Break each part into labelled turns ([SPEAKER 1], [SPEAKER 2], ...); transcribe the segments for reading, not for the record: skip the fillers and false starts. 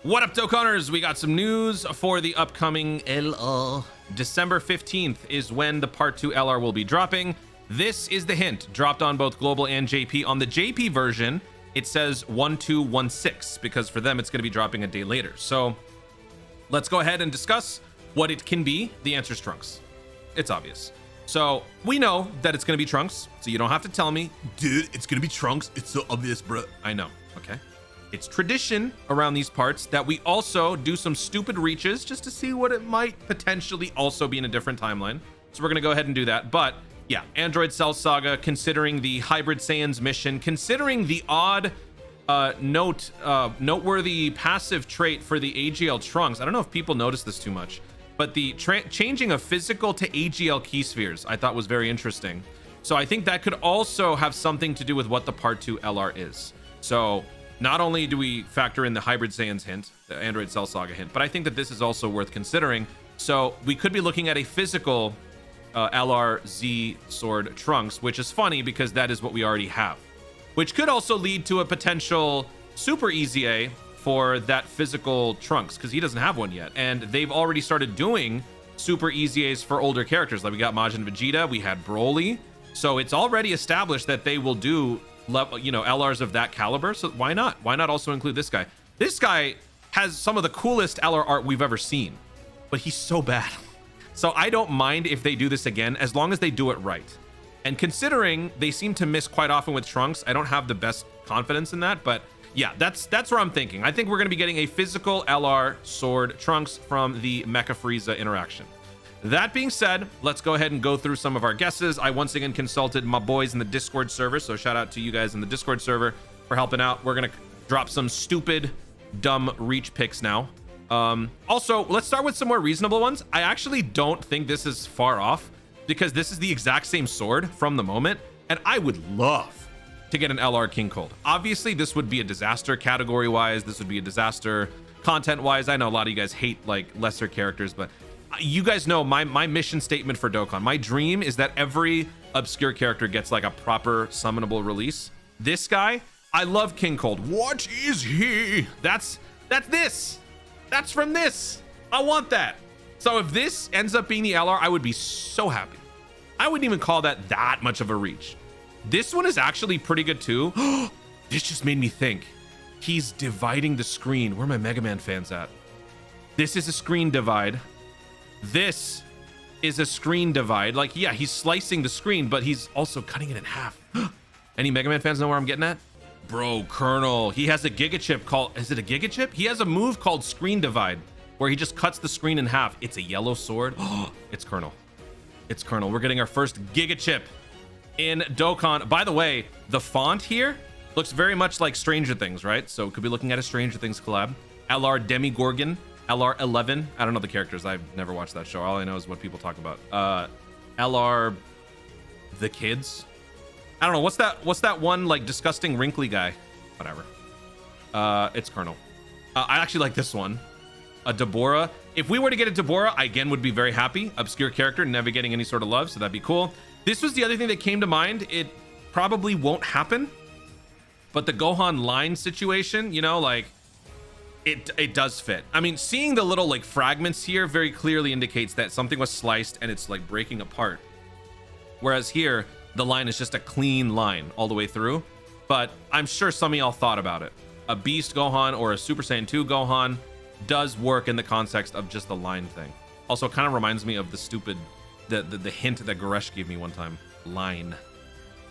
[SPEAKER 1] What up, Dokkaners? We got some news for the upcoming LR. December 15th is when the Part 2 LR will be dropping. This is the hint, dropped on both Global and JP. On the JP version, it says 1216, because for them, it's going to be dropping a day later. So let's go ahead and discuss what it can be. The answer is Trunks. It's obvious. So we know that it's going to be Trunks, so you don't have to tell me, dude, it's going to be Trunks. It's so obvious, bro. I know, okay? It's tradition around these parts that we also do some stupid reaches just to see what it might potentially also be in a different timeline. So we're going to go ahead and do that. But yeah, Android Cell Saga, considering the Hybrid Saiyans mission, considering the odd noteworthy passive trait for the AGL Trunks. I don't know if people notice this too much, but the changing of physical to AGL key spheres I thought was very interesting. So I think that could also have something to do with what the Part 2 LR is. So not only do we factor in the Hybrid Saiyans hint, the Android Cell Saga hint, but I think that this is also worth considering. So we could be looking at a physical LR Z Sword Trunks, which is funny because that is what we already have, which could also lead to a potential Super EZA for that physical Trunks, because he doesn't have one yet. And they've already started doing Super EZAs for older characters. Like we got Majin Vegeta, we had Broly. So it's already established that they will do LRs of that caliber. So why not? Why not also include this guy? This guy has some of the coolest LR art we've ever seen, but he's so bad. So I don't mind if they do this again, as long as they do it right. And considering they seem to miss quite often with Trunks, I don't have the best confidence in that, but yeah, that's where I'm thinking. I think we're going to be getting a physical LR Sword Trunks from the Mecha Frieza interaction. That being said, let's go ahead and go through some of our guesses. I once again consulted my boys in the Discord server, so shout out to you guys in the Discord server for helping out. We're going to drop some stupid, dumb reach picks now. Also, let's start with some more reasonable ones. I actually don't think this is far off, because this is the exact same sword from the moment, and I would love to get an LR King Cold. Obviously, this would be a disaster category-wise. This would be a disaster content-wise. I know a lot of you guys hate like lesser characters, but you guys know my mission statement for Dokkan. My dream is that every obscure character gets like a proper summonable release. This guy, I love King Cold. What is he? That's this. That's from this. I want that. So if this ends up being the LR, I would be so happy. I wouldn't even call that much of a reach. This one is actually pretty good too. This just made me think. He's dividing the screen. Where are my Mega Man fans at? This is a screen divide. This is a screen divide. Like, yeah, he's slicing the screen, but he's also cutting it in half. Any Mega Man fans know where I'm getting at? Bro, Colonel, he has a Giga Chip called, is it a Giga Chip? He has a move called Screen Divide, where he just cuts the screen in half. It's a yellow sword. It's Colonel. It's Colonel. We're getting our first Giga Chip in Dokkan. By the way, the font here looks very much like Stranger Things, right? So could be looking at a Stranger Things collab. LR Demigorgon, LR 11. I don't know the characters. I've never watched that show. All I know is what people talk about. LR the kids. I don't know. What's that one like disgusting wrinkly guy? Whatever. It's Colonel. I actually like this one. A Deborah. If we were to get a Deborah, I again would be very happy. Obscure character, never getting any sort of love, so that'd be cool. This was the other thing that came to mind. It probably won't happen, but the Gohan line situation, you know, like it does fit. I mean, seeing the little like fragments here very clearly indicates that something was sliced and it's like breaking apart. Whereas here, the line is just a clean line all the way through. But I'm sure some of y'all thought about it. A Beast Gohan or a Super Saiyan 2 Gohan does work in the context of just the line thing. Also, it kind of reminds me of the stupid, the hint that Goresh gave me one time. Line.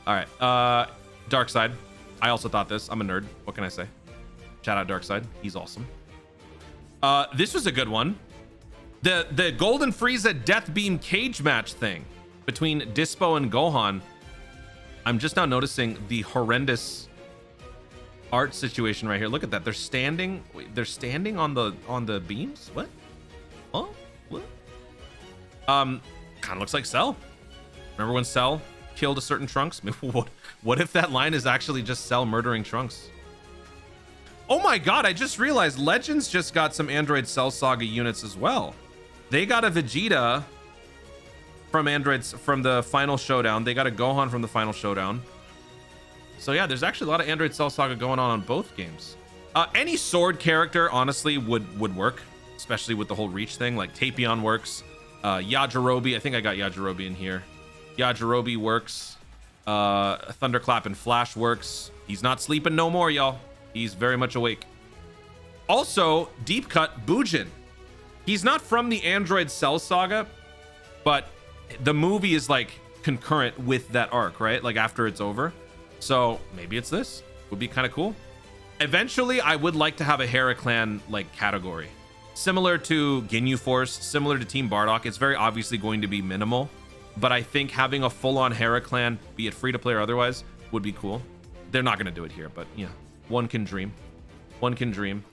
[SPEAKER 1] All right. Darkseid. I also thought this. I'm a nerd. What can I say? Shout out Darkseid. He's awesome. This was a good one. The Golden Frieza Death Beam cage match thing between Dispo and Gohan. I'm just now noticing the horrendous art situation right here. Look at that. They're standing. Wait, they're standing on the beams. What? Oh, what? Kind of looks like Cell. Remember when Cell killed a certain Trunks? What if that line is actually just Cell murdering Trunks? Oh my God! I just realized Legends just got some Android Cell Saga units as well. They got a Vegeta from the final showdown. They got a Gohan from the final showdown. So yeah, there's actually a lot of Android Cell Saga going on both games. Any sword character, honestly, would work, especially with the whole reach thing. Like Tapion works. Yajirobe, I think I got Yajirobe in here. Yajirobe works. Thunderclap and Flash works. He's not sleeping no more, y'all. He's very much awake. Also, Deep Cut Bujin. He's not from the Android Cell Saga, but the movie is like concurrent with that arc, right? Like after it's over. So maybe it's this. Would be kind of cool. Eventually, I would like to have a Heraclan like category. Similar to Ginyu Force, similar to Team Bardock. It's very obviously going to be minimal, but I think having a full-on Heraclan, be it free-to-play or otherwise, would be cool. They're not going to do it here, but yeah, one can dream. One can dream.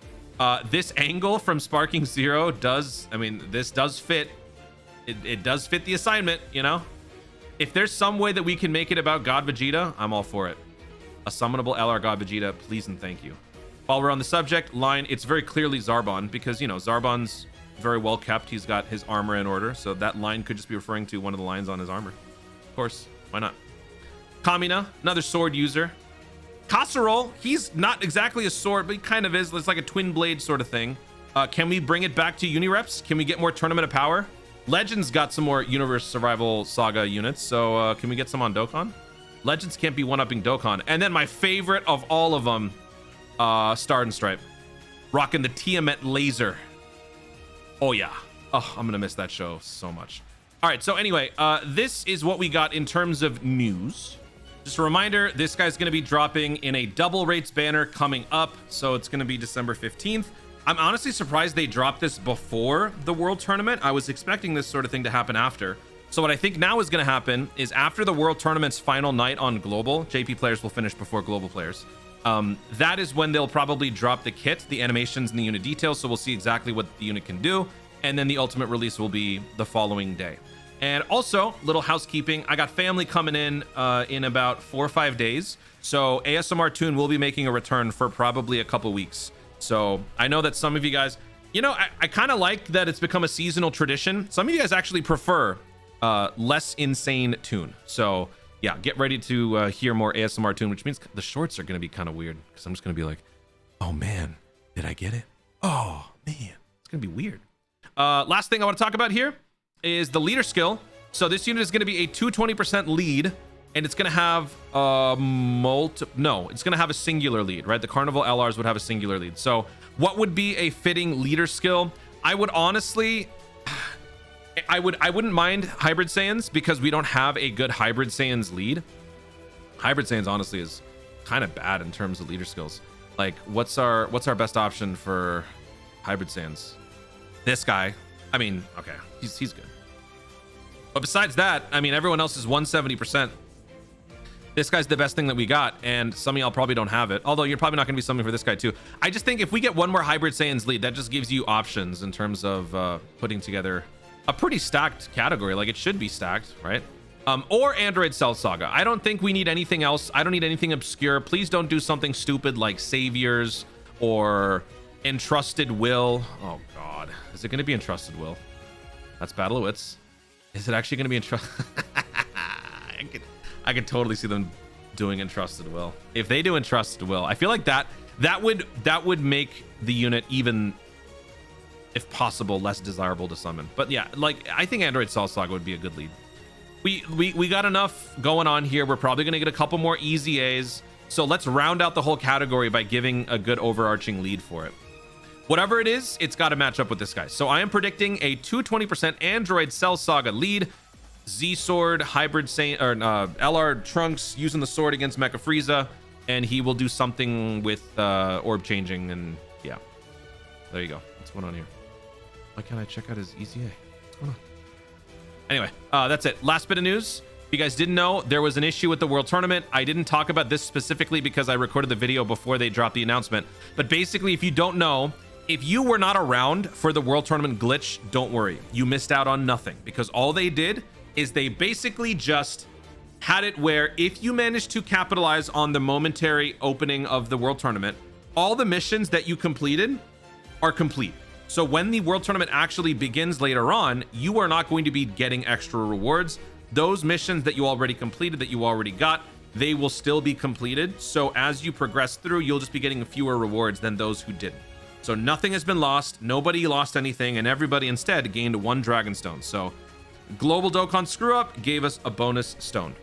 [SPEAKER 1] This angle from Sparking Zero does, I mean, this does fit. It does fit the assignment, you know? If there's some way that we can make it about God Vegeta, I'm all for it. A summonable LR God Vegeta, please and thank you. While we're on the subject line, it's very clearly Zarbon because, you know, Zarbon's very well kept. He's got his armor in order. So that line could just be referring to one of the lines on his armor. Of course, why not? Kamina, another sword user. Kasserole, he's not exactly a sword, but he kind of is. It's like a twin blade sort of thing. Can we bring it back to Unireps? Can we get more Tournament of Power? Legends got some more Universe Survival Saga units. So can we get some on Dokkan? Legends can't be one-upping Dokkan. And then my favorite of all of them, Star and Stripe. Rocking the Tiamat laser. Oh, yeah. Oh, I'm going to miss that show so much. All right, so anyway, this is what we got in terms of news. Just a reminder, this guy's going to be dropping in a double rates banner coming up. So it's going to be December 15th. I'm honestly surprised they dropped this before the World Tournament. I was expecting this sort of thing to happen after. So what I think now is going to happen is after the World Tournament's final night on Global, JP players will finish before Global players. That is when they'll probably drop the kit, the animations, and the unit details. So we'll see exactly what the unit can do. And then the ultimate release will be the following day. And also, little housekeeping. I got family coming in about 4 or 5 days. So ASMR Toon will be making a return for probably a couple weeks. So I know that some of you guys, you know, I kind of like that it's become a seasonal tradition. Some of you guys actually prefer less insane Toon. So yeah, get ready to hear more ASMR Toon, which means the shorts are going to be kind of weird because I'm just going to be like, oh man, did I get it? Oh man, it's going to be weird. Last thing I want to talk about here is the leader skill. So this unit is going to be a 220% lead, and it's going to have it's going to have a singular lead, right? The Carnival LRs would have a singular lead. So what would be a fitting leader skill? I would honestly, I wouldn't mind Hybrid Saiyans because we don't have a good Hybrid Saiyans lead. Hybrid Saiyans honestly is kind of bad in terms of leader skills. Like what's our best option for Hybrid Saiyans? This guy. I mean, okay, he's good. But besides that, I mean, everyone else is 170%. This guy's the best thing that we got, and some of y'all probably don't have it. Although you're probably not going to be something for this guy too. I just think if we get one more Hybrid Saiyans lead, that just gives you options in terms of putting together a pretty stacked category. Like it should be stacked, right? Or Android Cell Saga. I don't think we need anything else. I don't need anything obscure. Please don't do something stupid like Saviors or Entrusted Will. Oh God, is it going to be Entrusted Will? That's Battle of Wits. Is it actually going to be Entrusted? I could totally see them doing Entrusted Will. If they do Entrusted Will, I feel like that would make the unit even, if possible, less desirable to summon. But yeah, like I think Android Cell Saga would be a good lead. We got enough going on here. We're probably going to get a couple more easy A's. So let's round out the whole category by giving a good overarching lead for it. Whatever it is, it's got to match up with this guy. So I am predicting a 220% Android Cell Saga lead. Z Sword, Hybrid Saint, or LR Trunks using the sword against Mecha Frieza, and he will do something with orb changing, and yeah. There you go. What's going on here? Why can't I check out his EZA? What's going on? Anyway, that's it. Last bit of news. If you guys didn't know, there was an issue with the World Tournament. I didn't talk about this specifically because I recorded the video before they dropped the announcement. But basically, if you don't know, if you were not around for the World Tournament glitch, don't worry. You missed out on nothing because all they did is they basically just had it where if you managed to capitalize on the momentary opening of the World Tournament, all the missions that you completed are complete. So when the World Tournament actually begins later on, you are not going to be getting extra rewards. Those missions that you already completed, that you already got, they will still be completed. So as you progress through, you'll just be getting fewer rewards than those who didn't. So nothing has been lost, nobody lost anything, and everybody instead gained 1 dragon stone. So global Dokkan screw up gave us a bonus stone.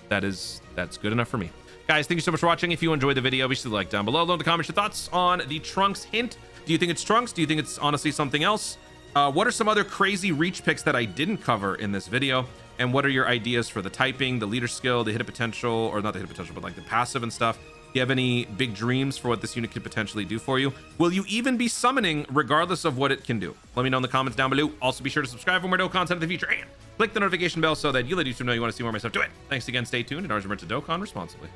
[SPEAKER 1] That's good enough for me. Guys, thank you so much for watching. If you enjoyed the video, be sure to like down below. Leave in the comments your thoughts on the Trunks hint. Do you think it's Trunks? Do you think it's honestly something else? What are some other crazy reach picks that I didn't cover in this video? And what are your ideas for the typing, the leader skill, the hit potential, or not the hit potential, but like the passive and stuff? Do you have any big dreams for what this unit could potentially do for you? Will you even be summoning regardless of what it can do? Let me know in the comments down below. Also, be sure to subscribe for more Dokkan content in the future and click the notification bell so that you let YouTube know you want to see more of my stuff. Do it. Thanks again. Stay tuned. And always remember to Dokkan responsibly.